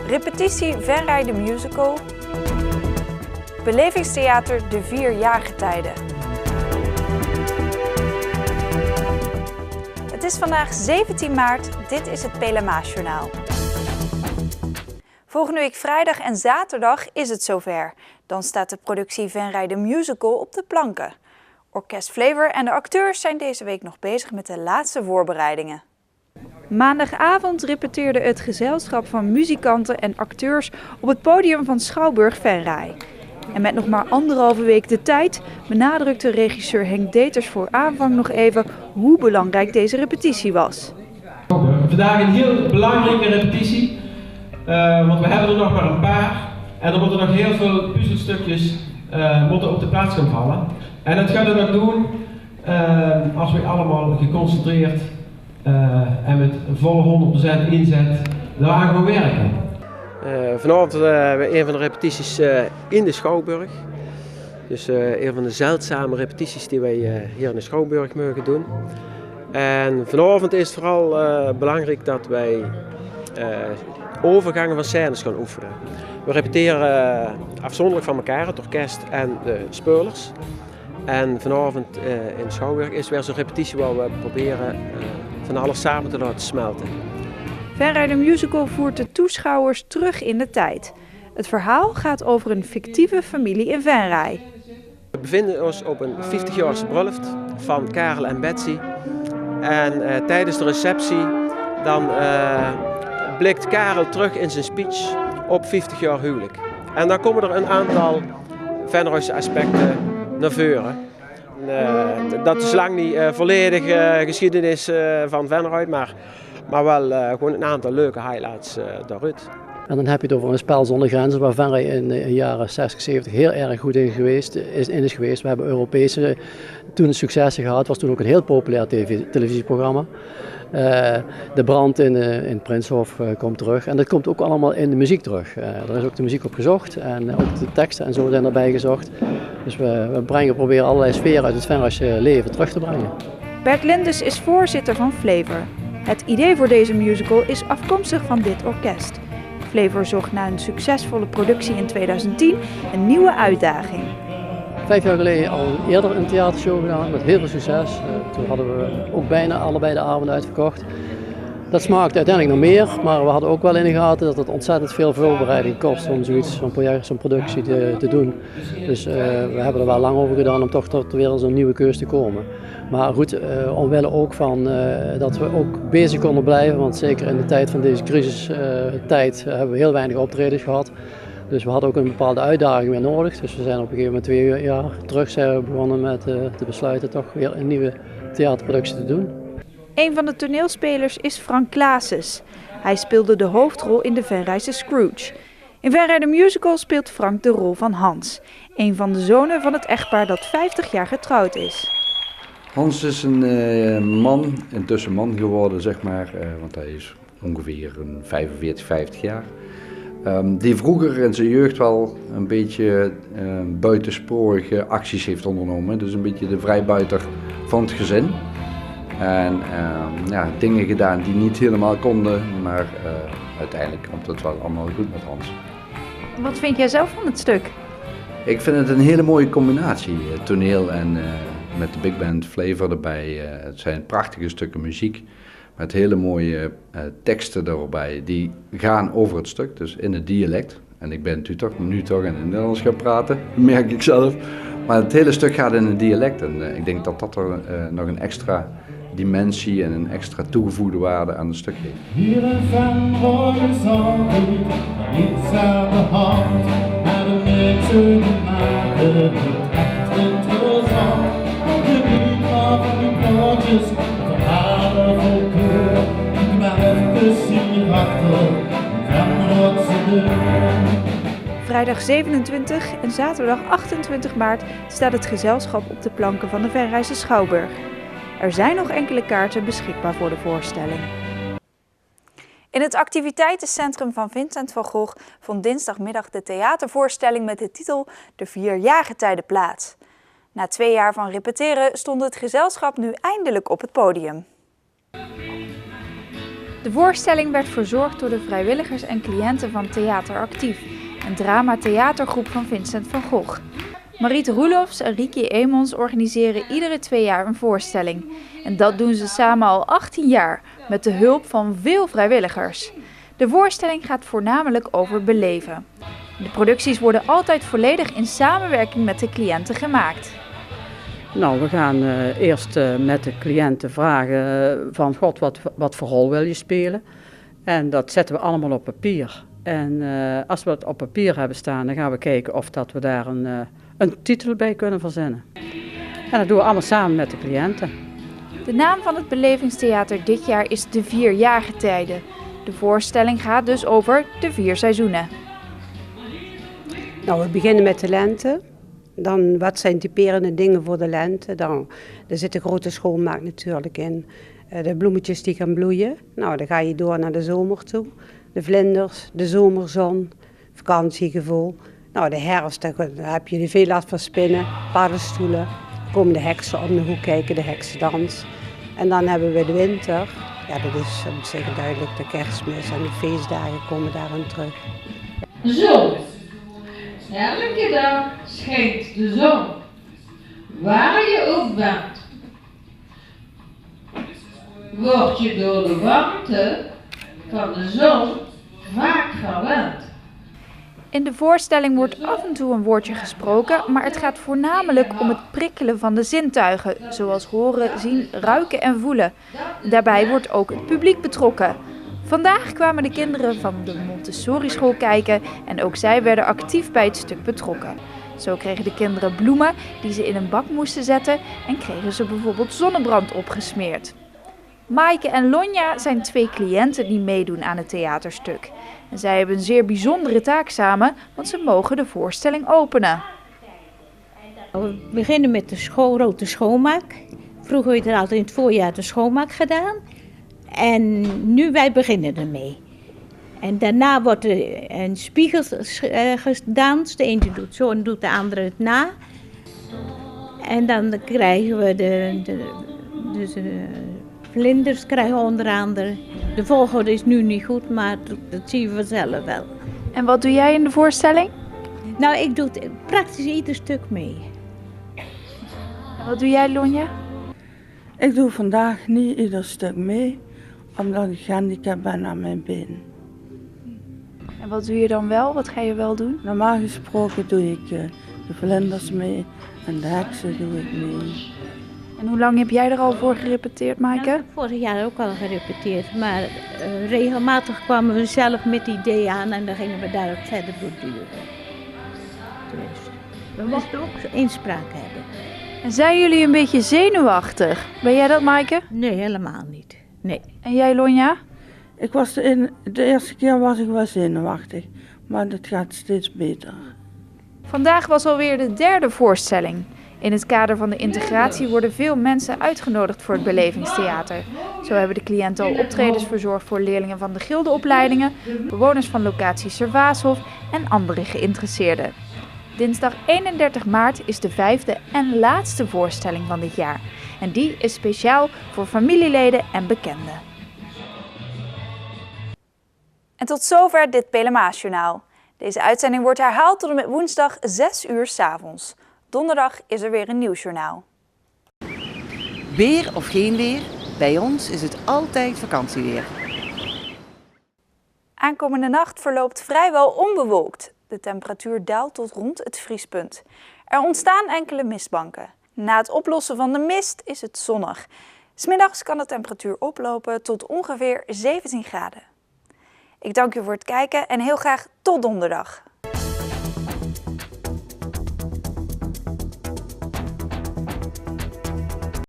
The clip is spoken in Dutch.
Repetitie Venray de Musical. Belevingstheater De 4 Jaargetijden. Het is vandaag 17 maart, dit is het PLMA-journaal. Volgende week vrijdag en zaterdag is het zover. Dan staat de productie Venray de Musical op de planken. Orkest Flavor en de acteurs zijn deze week nog bezig met de laatste voorbereidingen. Maandagavond repeteerde het gezelschap van muzikanten en acteurs op het podium van Schouwburg Venray. En met nog maar 1,5 week de tijd benadrukte regisseur Henk Deters voor aanvang nog even hoe belangrijk deze repetitie was. Vandaag een heel belangrijke repetitie, want we hebben er nog maar een paar en er moeten nog heel veel puzzelstukjes moeten op de plaats gaan vallen. En dat gaan we nog doen als we allemaal geconcentreerd en met volle 100% inzet daaraan gaan werken. Vanavond hebben we een van de repetities in de Schouwburg. Dus een van de zeldzame repetities die wij hier in de Schouwburg mogen doen. En vanavond is het vooral belangrijk dat wij overgangen van scènes gaan oefenen. We repeteren afzonderlijk van elkaar, het orkest en de speurlers. En vanavond in de Schouwburg is weer zo'n repetitie waar we proberen van alles samen te laten smelten. Venray de Musical voert de toeschouwers terug in de tijd. Het verhaal gaat over een fictieve familie in Venray. We bevinden ons op een 50-jarige bruiloft van Karel en Betsy. En tijdens de receptie dan blikt Karel terug in zijn speech op 50 jaar huwelijk. En dan komen er een aantal Venrayse aspecten naar voren. Dat is lang niet volledig geschiedenis van Venray, maar wel gewoon een aantal leuke highlights daaruit. En dan heb je het over een spel zonder grenzen waar Venray in de jaren 60, 70 heel erg goed in is geweest. We hebben Europese toen een successen gehad, was toen ook een heel populair televisieprogramma. De brand in Prinshof komt terug en dat komt ook allemaal in de muziek terug. Er is ook de muziek op gezocht en ook de teksten en zo zijn erbij gezocht. Dus we proberen allerlei sferen uit het Venrayse leven terug te brengen. Bert Lindens is voorzitter van Flavor. Het idee voor deze musical is afkomstig van dit orkest. Flavor zocht na een succesvolle productie in 2010 een nieuwe uitdaging. 5 jaar geleden al eerder een theatershow gedaan met heel veel succes. Toen hadden we ook bijna allebei de avonden uitverkocht. Dat smaakte uiteindelijk nog meer, maar we hadden ook wel in de gaten dat het ontzettend veel voorbereiding kost om zo'n productie te doen. Dus we hebben er wel lang over gedaan om toch tot weer zo'n nieuwe keus te komen. Maar goed, omwille ook van dat we ook bezig konden blijven, want zeker in de tijd van deze crisistijd hebben we heel weinig optredens gehad. Dus we hadden ook een bepaalde uitdaging weer nodig. Dus we zijn op een gegeven moment 2 jaar terug zijn we begonnen met te besluiten toch weer een nieuwe theaterproductie te doen. Een van de toneelspelers is Frank Claessens. Hij speelde de hoofdrol in de Venrayse Scrooge. In Venray de Musical speelt Frank de rol van Hans, een van de zonen van het echtpaar dat 50 jaar getrouwd is. Hans is een man, intussen man geworden zeg maar, want hij is ongeveer 45, 50 jaar. Die vroeger in zijn jeugd wel een beetje buitensporige acties heeft ondernomen. Dus een beetje de vrijbuiter van het gezin. En dingen gedaan die niet helemaal konden, maar uiteindelijk komt het wel allemaal goed met Hans. Wat vind jij zelf van het stuk? Ik vind het een hele mooie combinatie, toneel en met de big band Flavor erbij. Het zijn prachtige stukken muziek met hele mooie teksten erbij die gaan over het stuk, dus in het dialect. En ik ben nu toch in het Nederlands gaan praten, merk ik zelf. Maar het hele stuk gaat in het dialect en ik denk dat er nog een extra dimensie en een extra toegevoegde waarde aan het stuk geeft. Hier in Venray is altijd iets aan de hand en een mensen maken het echt interessant. Je liep af die plaatjes, verhalen vol kleur, ik ben even hierachter, Venrayse deur. Vrijdag 27 en zaterdag 28 maart staat het gezelschap op de planken van de Venrayse Schouwburg. Er zijn nog enkele kaarten beschikbaar voor de voorstelling. In het activiteitencentrum van Vincent van Gogh vond dinsdagmiddag de theatervoorstelling met de titel De 4 Jaargetijden plaats. Na 2 jaar van repeteren stond het gezelschap nu eindelijk op het podium. De voorstelling werd verzorgd door de vrijwilligers en cliënten van Theater Actief, een drama-theatergroep van Vincent van Gogh. Mariet Roelofs en Rieke Emons organiseren iedere 2 jaar een voorstelling. En dat doen ze samen al 18 jaar, met de hulp van veel vrijwilligers. De voorstelling gaat voornamelijk over beleven. De producties worden altijd volledig in samenwerking met de cliënten gemaakt. Nou, we gaan eerst met de cliënten vragen van God, wat voor rol wil je spelen? En dat zetten we allemaal op papier. En als we het op papier hebben staan, dan gaan we kijken of dat we daar een titel bij kunnen verzinnen. En dat doen we allemaal samen met de cliënten. De naam van het Belevingstheater dit jaar is De 4 Jaargetijden. De voorstelling gaat dus over de 4 seizoenen. Nou, we beginnen met de lente. Dan wat zijn typerende dingen voor de lente? Dan, er zit de grote schoonmaak natuurlijk in. De bloemetjes die gaan bloeien. Nou, dan ga je door naar de zomer toe. De vlinders, de zomerzon, vakantiegevoel. Nou, de herfst, daar heb je veel last van spinnen, paddenstoelen. Dan komen de heksen om de hoek kijken, de heksendans. En dan hebben we de winter. Ja, dat is om te zeggen duidelijk de Kerstmis en de feestdagen komen daarin terug. Zo, elke dag schijnt de zon, waar je ook bent. Word je door de warmte van de zon vaak gewend. In de voorstelling wordt af en toe een woordje gesproken, maar het gaat voornamelijk om het prikkelen van de zintuigen, zoals horen, zien, ruiken en voelen. Daarbij wordt ook het publiek betrokken. Vandaag kwamen de kinderen van de Montessori-school kijken en ook zij werden actief bij het stuk betrokken. Zo kregen de kinderen bloemen die ze in een bak moesten zetten en kregen ze bijvoorbeeld zonnebrand opgesmeerd. Maaike en Lonja zijn 2 cliënten die meedoen aan het theaterstuk. En zij hebben een zeer bijzondere taak samen, want ze mogen de voorstelling openen. We beginnen met de grote schoonmaak. Vroeger werd er altijd in het voorjaar de schoonmaak gedaan. En nu wij beginnen ermee. En daarna wordt er een spiegel gedanst. De ene doet zo en doet de andere het na. En dan krijgen we de vlinders krijgen onder andere. De volgorde is nu niet goed, maar dat zien we zelf wel. En wat doe jij in de voorstelling? Nou, ik doe praktisch ieder stuk mee. En wat doe jij, Lonja? Ik doe vandaag niet ieder stuk mee, omdat ik gehandicapt ben aan mijn been. En wat doe je dan wel? Wat ga je wel doen? Normaal gesproken doe ik de vlinders mee en de heksen doe ik mee. En hoe lang heb jij er al voor gerepeteerd, Maaike? Nou, ik heb vorig jaar ook al gerepeteerd, maar regelmatig kwamen we zelf met ideeën aan en dan gingen we daarop verder borduren. Dus we mochten ook inspraak hebben. En zijn jullie een beetje zenuwachtig? Ben jij dat, Maaike? Nee, helemaal niet. Nee. En jij, Lonja? De eerste keer was ik wel zenuwachtig, maar dat gaat steeds beter. Vandaag was alweer de 3e voorstelling. In het kader van de integratie worden veel mensen uitgenodigd voor het Belevingstheater. Zo hebben de cliënten al optredens verzorgd voor leerlingen van de gildeopleidingen, bewoners van locatie Servaashof en andere geïnteresseerden. Dinsdag 31 maart is de 5e en laatste voorstelling van dit jaar. En die is speciaal voor familieleden en bekenden. En tot zover dit Pelemaasjournaal. Deze uitzending wordt herhaald tot en met woensdag 6 uur 's avonds. Donderdag is er weer een nieuwsjournaal. Weer of geen weer, bij ons is het altijd vakantieweer. Aankomende nacht verloopt vrijwel onbewolkt. De temperatuur daalt tot rond het vriespunt. Er ontstaan enkele mistbanken. Na het oplossen van de mist is het zonnig. 'S Middags kan de temperatuur oplopen tot ongeveer 17 graden. Ik dank u voor het kijken en heel graag tot donderdag.